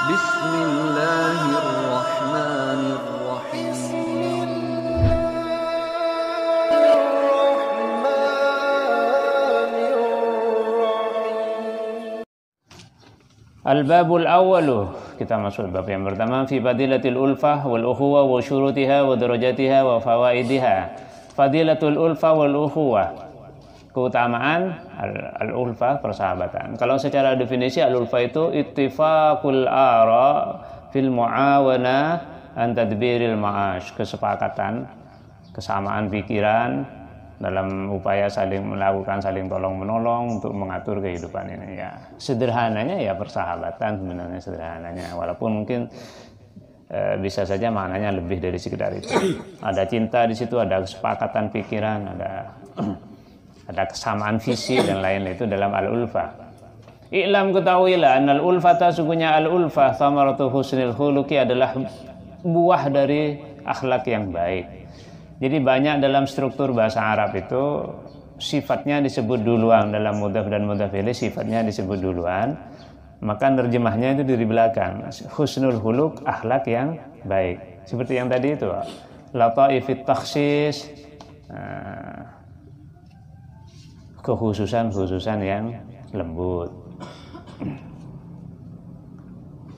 Bismillahirrahmanirrahim. Al-babul awwalu, kita masuk bab yang pertama, fi fadilatil ulfah wal ukhuwah wa syurutiha wa darajatiha wa fawaidiha. Fadilatul ulfah wal ukhuwah, keutamaan al-ulfah, persahabatan. Kalau secara definisi al-ulfah itu ittifaqul ara fil muawana an tadbiril ma'ash, kesepakatan, kesamaan pikiran dalam upaya saling melakukan saling tolong menolong untuk mengatur kehidupan ini. Ya sederhananya ya persahabatan sebenarnya, sederhananya, walaupun mungkin bisa saja maknanya lebih dari sekedar itu. Ada cinta di situ, ada kesepakatan pikiran, ada kesamaan visi dan lain itu dalam al-ulfah. I'lam, ketahuilah, annal ulfata, sungguhnya al-ulfah thamaratu husnil khuluqi, adalah buah dari akhlak yang baik. Jadi banyak dalam struktur bahasa Arab itu sifatnya disebut duluan, dalam mudhaf dan mudhaf ilaih sifatnya disebut duluan, maka nerjemahnya itu dari belakang. Husnul khuluq, akhlak yang baik. Seperti yang tadi itu, lataifit takhsis, kekhususan yang lembut.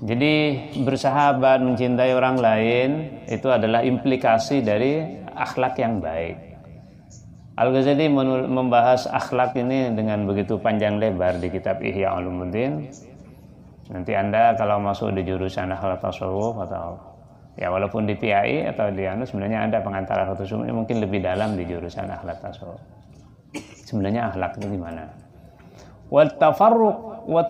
Jadi bersahabat, mencintai orang lain itu adalah implikasi dari akhlak yang baik. Al-Ghazali membahas akhlak ini dengan begitu panjang lebar di kitab Ihya Ulumuddin. Nanti Anda kalau masuk di jurusan akhlak tasawuf atau ya walaupun di PAI atau di sebenarnya ada pengantar akhlak tasawuf ini mungkin lebih dalam di jurusan akhlak tasawuf. Sebenarnya akhlak itu gimana? Wat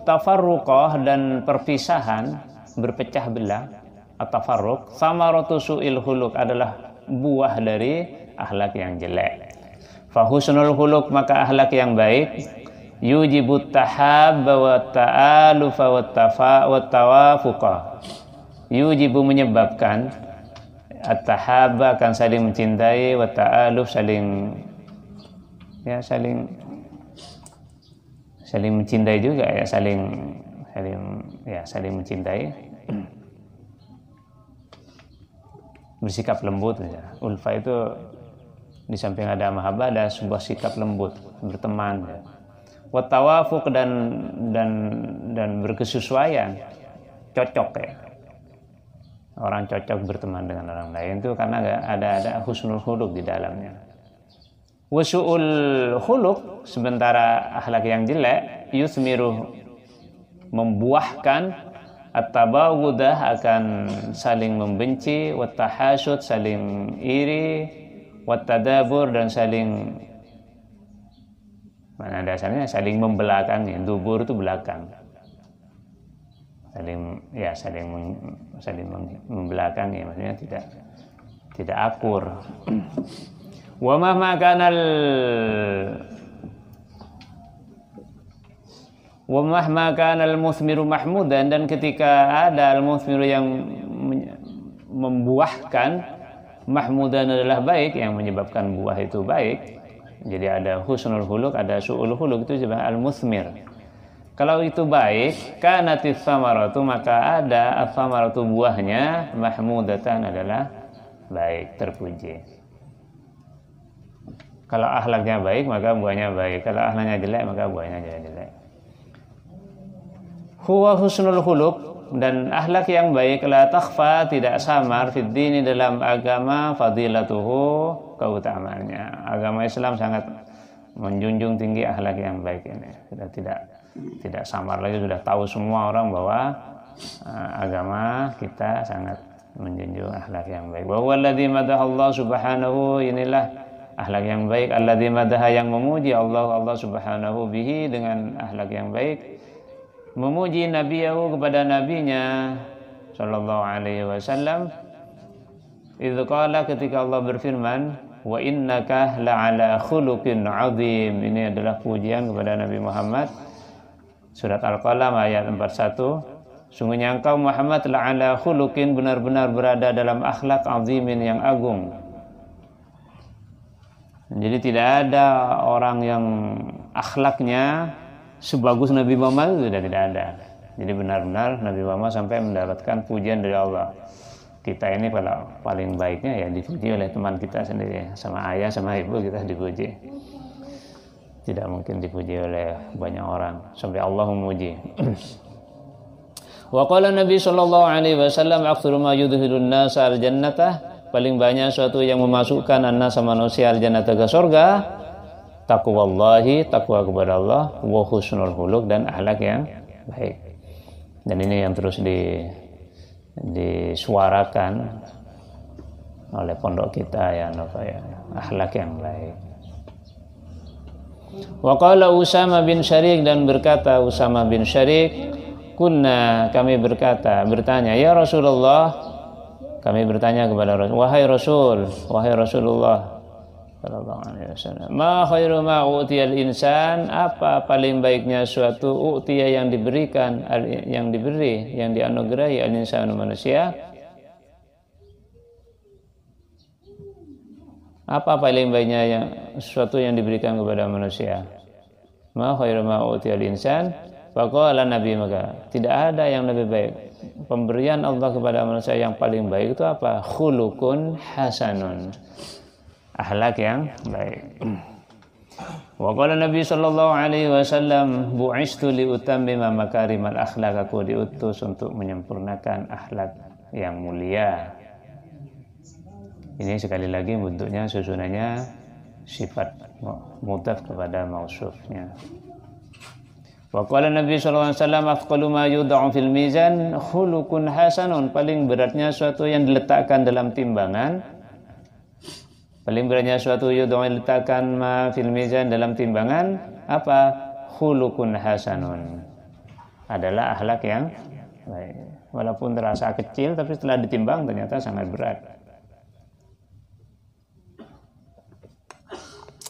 tafarruqah, dan perpisahan, berpecah belah. At-tafarruq samaratu su'il khuluq, adalah buah dari akhlak yang jelek. Fa husnul khuluq, maka akhlak yang baik, yujibut tahabba wa ta'alufa wa tawafuqa. Yujibu, menyebabkan, at-tahabba, akan saling mencintai, wa ta'aluf, saling mencintai juga ya, saling mencintai, bersikap lembut ya. Ulfa itu di samping ada mahabbah, ada sebuah sikap lembut, berteman ya. Wa tawafuq, dan berkesesuaian, cocok ya. Orang cocok berteman dengan orang lain itu karena ada husnul khuluq di dalamnya. Wasu'ul khuluq, sementara akhlak yang jelek, yusmiru, membuahkan, at-tabaghudah, akan saling membenci, wat-tahasud, saling iri, wat-tadabur, dan saling, mana dasarnya saling membelakangi. Dubur itu belakang, saling membelakangi, maksudnya tidak akur. Wa mahma kanal muthmiru mahmudan, dan ketika ada al-muthmiru yang membuahkan, mahmudan adalah baik, yang menyebabkan buah itu baik. Jadi ada husnul khuluq, ada su'ul khuluq, itu disebut al-muthmir. Kalau itu baik, kanatis samaratu, maka ada as-samaratu, buahnya, mahmudatan, adalah baik, terpuji. Kalau akhlaknya baik, maka buahnya baik. Kalau akhlaknya jelek, maka buahnya jelek. Huwa husnul khuluq, dan akhlak yang baik, la takhfa, tidak samar, fid dini, dalam agama, fadilatuhu, keutamaannya. Agama Islam sangat menjunjung tinggi akhlak yang baik ini. Sudah tidak samar lagi, sudah tahu semua orang bahwa agama kita sangat menjunjung akhlak yang baik. Wa huwa alladzi madaha Allah subhanahu, inilah akhlak yang baik, alladzi madaha, yang memuji Allah subhanahu, bihi, dengan akhlak yang baik, memuji nabiyahu, kepada nabinya sallallahu alaihi wasallam. Idz qala, ketika Allah berfirman, wa innaka la'ala khuluqin 'adzim. Ini adalah pujian kepada Nabi Muhammad. Surat Al-Qalam ayat 41. Sungguhnya engkau Muhammad la'ala khuluqin, benar-benar berada dalam akhlak, 'adzimin, yang agung. Jadi tidak ada orang yang akhlaknya sebagus Nabi Muhammad, sudah tidak ada. Jadi benar-benar Nabi Muhammad sampai mendapatkan pujian dari Allah. Kita ini kalau paling baiknya ya dipuji oleh teman kita sendiri, sama ayah sama ibu kita dipuji. Tidak mungkin dipuji oleh banyak orang sampai Allah memuji. Wa qala Nabi sallallahu alaihi wasallam aktsuru ma yudkhilun nasa al-jannata, paling banyak suatu yang memasukkan an-nasa manusia al-jannata ke surga, taqwallahi, takwa kepada Allah, wa husnul khuluq, dan akhlak yang baik. Dan ini yang terus disuarakan oleh pondok kita ya, akhlak yang baik. Wa qala Usama bin Syariq, dan berkata Usama bin Syariq, kunna, kami bertanya, ya Rasulullah, kami bertanya kepada Rasul, wahai Rasulullah sallallahu alaihi wasallam, ma khairu ma utiyal insan, apa paling baiknya suatu utiya yang diberikan, yang dianugerahi al-insanu manusia, apa paling baiknya sesuatu yang diberikan kepada manusia? Ma khairu ma utiyal insan, faqala Nabi, maka tidak ada yang lebih baik pemberian Allah kepada manusia yang paling baik itu apa? Khuluqun hasanun, akhlak yang baik. Wa qala Nabi sallallahu alaihi wasallam, bu'istu li utammima makarimal akhlaq, aku diutus untuk menyempurnakan akhlak yang mulia. Ini sekali lagi bentuknya susunannya sifat mudhaf kepada mausufnya. Wa qala Nabi sallallahu alaihi wasallam, afqalu ma yud'u fil mizan khuluqun hasanun, paling beratnya suatu yang diletakkan dalam timbangan, paling beratnya suatu diletakkan ma fil mizan dalam timbangan, apa? Khuluqun hasanun, adalah akhlak yang baik. Walaupun terasa kecil, tapi setelah ditimbang ternyata sangat berat.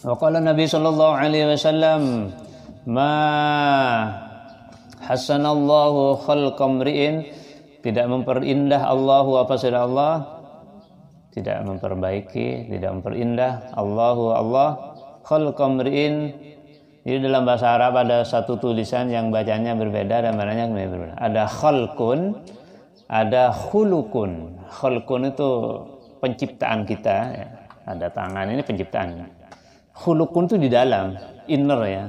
Wa qala Nabi sallallahu alaihi wasallam, ma hasanallahu khalqam ri'in, tidak memperindah Allahu, apa sudah Allah, tidak memperbaiki, tidak memperindah Allah khalqam ri'in. Jadi dalam bahasa Arab ada satu tulisan yang bacanya berbeda dan maknanya berbeda. Ada khalqun, ada khuluqun. Khalqun itu penciptaan kita ya. Ada tangan, ini penciptaan. Khuluqun itu di dalam, inner ya.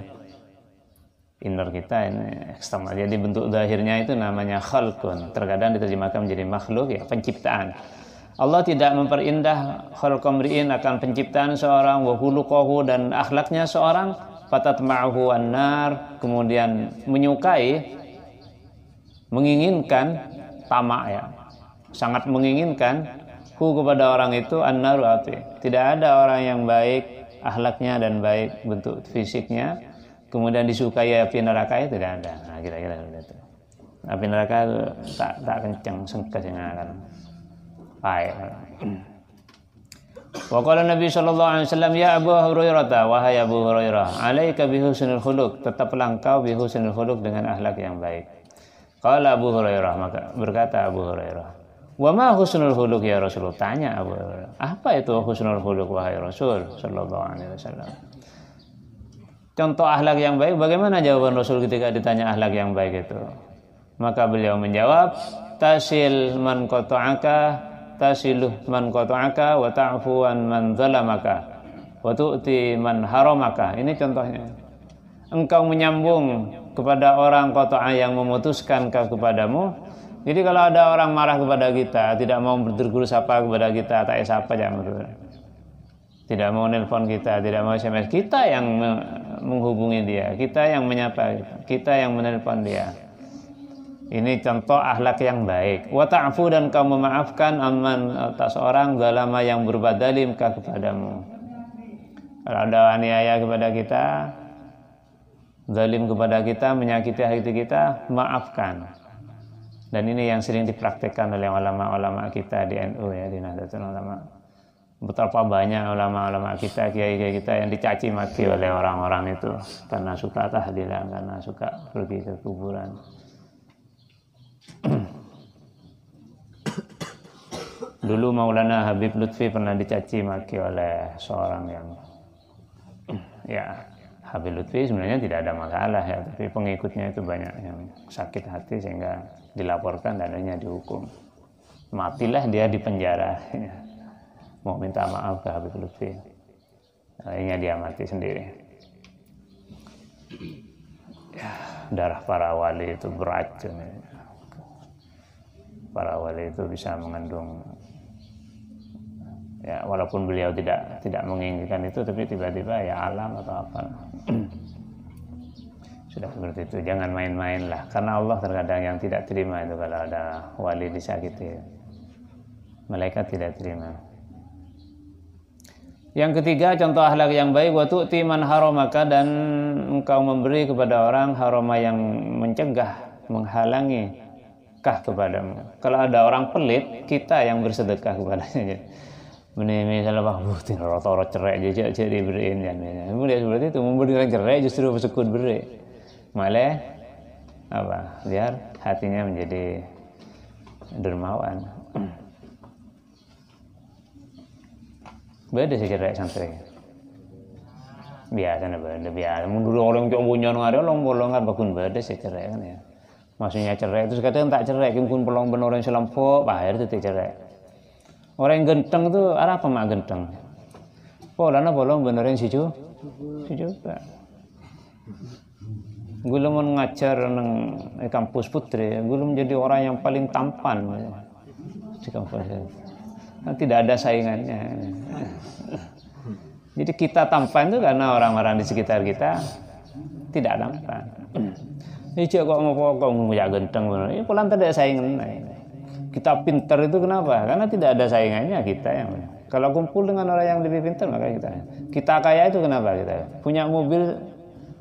Inner kita ini eksternal. Jadi bentuk zahirnya itu namanya khalqun. Terkadang diterjemahkan menjadi makhluk ya, penciptaan. Allah tidak memperindah khalqam ri'in, akan penciptaan seorang, wa khuluquhu, dan akhlaknya seorang, fatatma'uhu an-nar, kemudian menyukai, menginginkan, tamak ya, sangat menginginkan hu kepada orang itu an-naru, api. Tidak ada orang yang baik akhlaknya dan baik bentuk fisiknya kemudian disukai api neraka, itu tidak ada. Nah, kira-kira begitu. Api neraka itu tak kencang, kesengakan. Baik. Wa qala Nabi sallallahu alaihi wasallam, ya Abu Hurairah, wahai Abu Hurairah, alaika bi husnil khuluq, tetaplah engkau bi husnil khuluq, dengan akhlak yang baik. Qala Abu Hurairah, maka berkata Abu Hurairah, wa ma husnul khuluq ya Rasulullah, tanya Abu Hurairah, apa itu husnul khuluq wahai Rasul sallallahu alaihi wasallam? Contoh akhlak yang baik, bagaimana jawaban Rasul ketika ditanya akhlak yang baik itu? Maka beliau menjawab, tasil man qata'aka, tasiluh man qata'aka, wa ta'fu an man zalamaka, wa tu'ti man haramaka. Ini contohnya. Engkau menyambung kepada orang qata'a yang memutuskan kepadamu. Jadi kalau ada orang marah kepada kita, tidak mau bertegur sapa kepada kita, tak sapa jangan betul. Tidak mau nelpon kita, tidak mau SMS, kita yang menghubungi dia, kita yang menyapa, kita yang menelpon dia. Ini contoh akhlak yang baik. Wa ta'fu, dan kau memaafkan aman atas orang zalama yang berbuat zalim kepadamu. Kalau ada aniaya kepada kita, zalim kepada kita, menyakiti hati kita, maafkan. Dan ini yang sering dipraktikkan oleh ulama-ulama kita di NU ya, di Nahdlatul Ulama. Betapa banyak ulama-ulama kita, kiai-kiai kita yang dicaci maki oleh orang-orang itu karena suka tahlilan, karena suka pergi ke kuburan. Dulu Maulana Habib Lutfi pernah dicaci maki oleh seorang yang ya Habib Lutfi sebenarnya tidak ada masalah ya, tapi pengikutnya itu banyak yang sakit hati sehingga dilaporkan dan akhirnya dihukum. Matilah dia di penjara. Mau minta maaf ke Habib Lutfi. Akhirnya dia mati sendiri. Ya, darah para wali itu beracun. Para wali itu bisa mengandung, ya walaupun beliau tidak menginginkan itu, tapi tiba-tiba ya alam atau apa sudah seperti itu. Jangan main-main lah, karena Allah terkadang yang tidak terima itu kalau ada wali disakiti. Malaikat tidak terima. Yang ketiga, contoh akhlak yang baik, wa tu'ti man haramaka, dan engkau memberi kepada orang harama yang mencegah, menghalangi kah kepadamu. Kalau ada orang pelit, kita yang bersedekah kepadanya. Misalnya rata-rata cerai aja diberiin kan. Kemudian seperti itu, memberi orang cerai justru bersyukur beri. Malah apa? Biar hatinya menjadi dermawan. Beda sih cerai santri. Biasa biasa. Mundur orang cok bunyon ngare long-long bakun beda sih cerai kan ya. Maksudnya cerai itu kadang tak cerai, mungkin pelong ben orang selampo, bahaya itu cerai. Orang yang genteng itu apa mak genteng? Polana bolong ben orang situ juga. Gue mau ngajar nang kampus putri, gue menjadi orang yang paling tampan di kampus. Tidak ada saingannya. Jadi kita tampan itu karena orang-orang di sekitar kita tidak tampan. Ini kok mau ngajak genteng benar. Ini pulang tidak saingan. Kita pintar itu kenapa? Karena tidak ada saingannya kita yang. Kalau kumpul dengan orang yang lebih pintar maka kita kaya itu kenapa kita? Punya mobil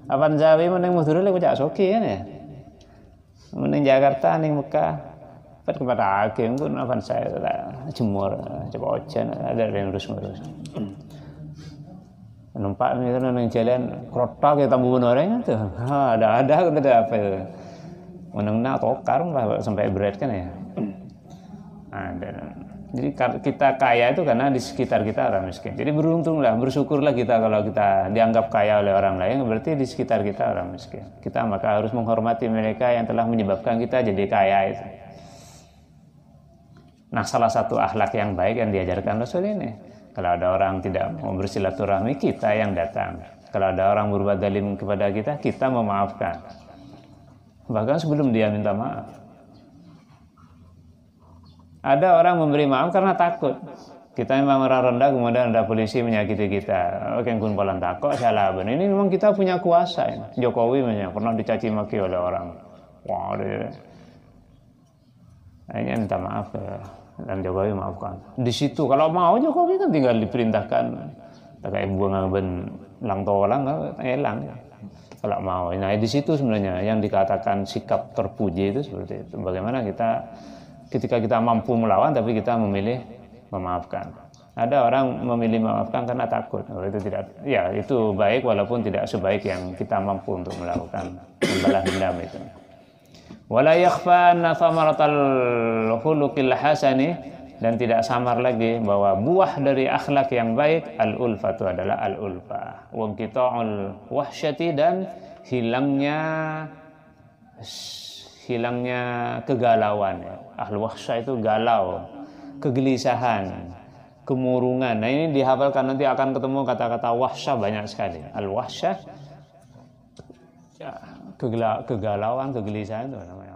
Avanza mending motor lek cak soki kan ya. Mending Jakarta ning Mekah. Pada kepada hakim pun Avanza jemur coba ojen ada yang urus-urus. Nampak ni kan nang jalan krotak kita tambun orang itu. Ada kita apa itu. Menengna tokar sampai berat kan ya. Ada. Jadi kita kaya itu karena di sekitar kita orang miskin. Jadi beruntunglah, bersyukurlah kita kalau kita dianggap kaya oleh orang lain, berarti di sekitar kita orang miskin. Kita maka harus menghormati mereka yang telah menyebabkan kita jadi kaya itu. Nah, salah satu akhlak yang baik yang diajarkan Rasul ini. Kalau ada orang tidak mau bersilaturahmi, kita yang datang. Kalau ada orang berbuat zalim kepada kita, kita memaafkan. Bahkan sebelum dia minta maaf. Ada orang memberi maaf karena takut. Kita memang rendah, kemudian ada polisi menyakiti kita. Oke, kun polan takut, salah benar. Ini memang kita punya kuasa. Ya. Jokowi misalnya pernah dicaci maki oleh orang. Wah, akhirnya minta maaf dan Jokowi maafkan. Di situ kalau mau Jokowi kan tinggal diperintahkan kayak buang ben lang tolang elang. Kalau mau. Nah, di situ sebenarnya yang dikatakan sikap terpuji itu seperti itu. Bagaimana kita ketika kita mampu melawan tapi kita memilih memaafkan. Ada orang memilih memaafkan karena takut. Itu tidak, ya itu baik walaupun tidak sebaik yang kita mampu untuk melakukan membalas dendam itu. Wala yakhfa anna thamaratal khuluqil hasani, dan tidak samar lagi bahwa buah dari akhlak yang baik al-ulfa itu adalah al-ulfa. Wa qita'ul wahsyati, dan hilangnya kegalauan. Al-wahsya itu galau, kegelisahan, kemurungan. Nah, ini dihafalkan, nanti akan ketemu kata-kata wahsya banyak sekali. Al-wahsya, kegalauan, kegelisahan itu namanya.